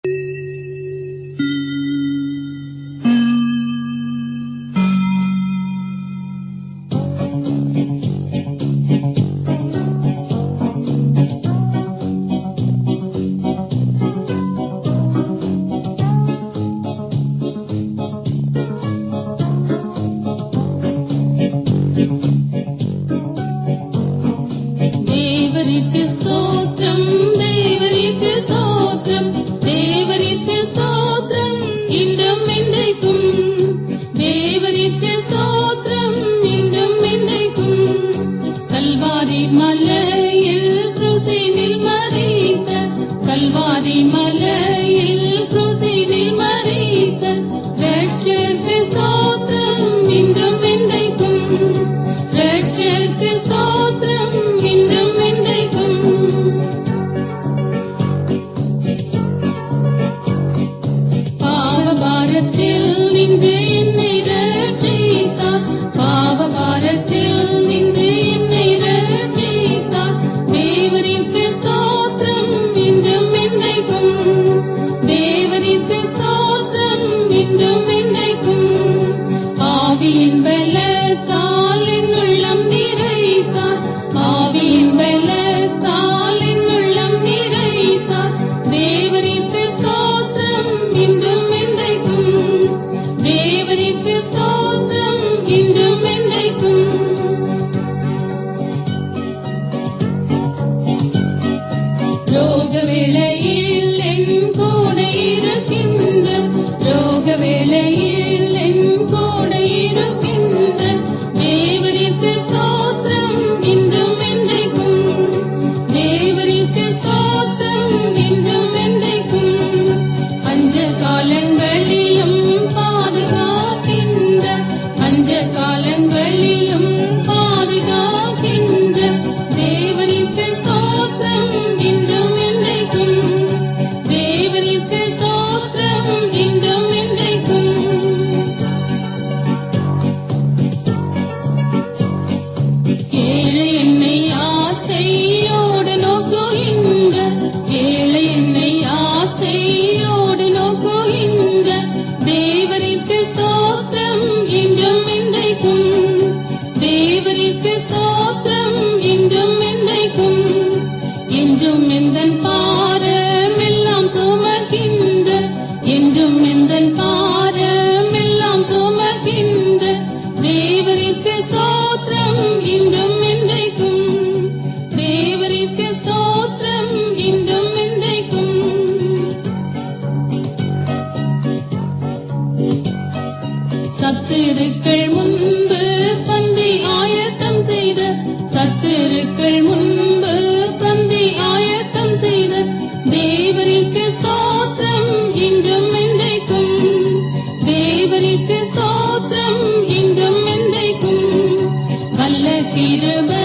தேவரிக்கு ஸ்தோத்திரம், தேவரிக்கு ஸ்தோத்திரம், தேவரிக்கு ஸ்தோத்திரம் இன்றும் என்றைக்கும். தேவரிக்கு ஸ்தோத்திரம் இன்றும் என்றைக்கும். கல்வாரி மலையில் கிறிஸ்துவினில் மரித்த, கல்வாரி மலையில் கிறிஸ்துவினில் மரித்த இரட்சகருக்கு ஸ்தோத்திரம் இன்றும் என்றைக்கும். இரட்சகருக்கு ஸ்தோத்திரம் இன்றும் என்றைக்கும். பாவபாரத்தில் நின்று என்னை ரட்சித்தார், பாவபாரத்தில் நின்று என்னை ரட்சித்தார். தேவரிற்கு ஸ்தோத்திரம் இன்றும் என்றைக்கும். தேவரிற்கு ஸ்தோத்திரம் இன்றும் என்றைக்கும். ஆவியின் பலத்தால் என் உள்ளம் நிறைத்தார், ஆவியின் பலத்தால் என் உள்ளம் நிறைத்தார். தேவரிற்கு ஸ்தோத்திரம் இன்றும் என்றைக்கும். தேவரிற்கு ஸ்தோத்திரம் இன்றும் என்றைக்கும். ரோக வேளையில் என் கூட இருக்கின்ற, ரோக வேளையில் என் கூட இருக்கின்ற தேவரிற்கு ஸ்தோத்திரம் இன்றும் என்றைக்கும். தேவரிற்கு ஸ்தோத்திரம் இன்றும் என்றைக்கும். பஞ்ச காலங்களிலும் பாதுகாக்கின்ற, பஞ்ச காலங்களிலும் பாதுகாக்கின்ற தேவரிற்கு ஸ்தோத்திரம் இன்றும் என்றைக்கும். தேவரிற்கு ஸ்தோத்திரம் இன்றும் என்றைக்கும். ஏழை என்னை ஆசையோடு நோக்குகின்ற, ஏழை என்னை ஆசையோடு நோக்குகின்ற தேவரிற்கு ஸ்தோத்திரம் இன்றும் என்றைக்கும். தேவரிற்கு ஸ்தோத்திரம் இன்றும் என்றைக்கும். என்றும் எந்தன் பாரமெல்லாம் சுமக்கின்ற, என்றும் எந்தன் பாரமெல்லாம் சுமக்கின்ற தேவரிற்கு ஸ்தோத்திரம் இன்றும் என்றைக்கும். தேவரிற்கு ஸ்தோத்திரம் இன்றும் என்றைக்கும். சத்துருக்கள் முன்பு பந்தி ஆயத்தம் செய்த, சத்துருக்கள் முன்பு பந்தி ஆயத்தம் செய்த தேவரிற்கு ஸ்தோத்திரம் இன்றும் என்றைக்கும். தேவரிற்கு ஸ்தோத்திரம் இன்றும் என்றைக்கும். வல்ல கிருபை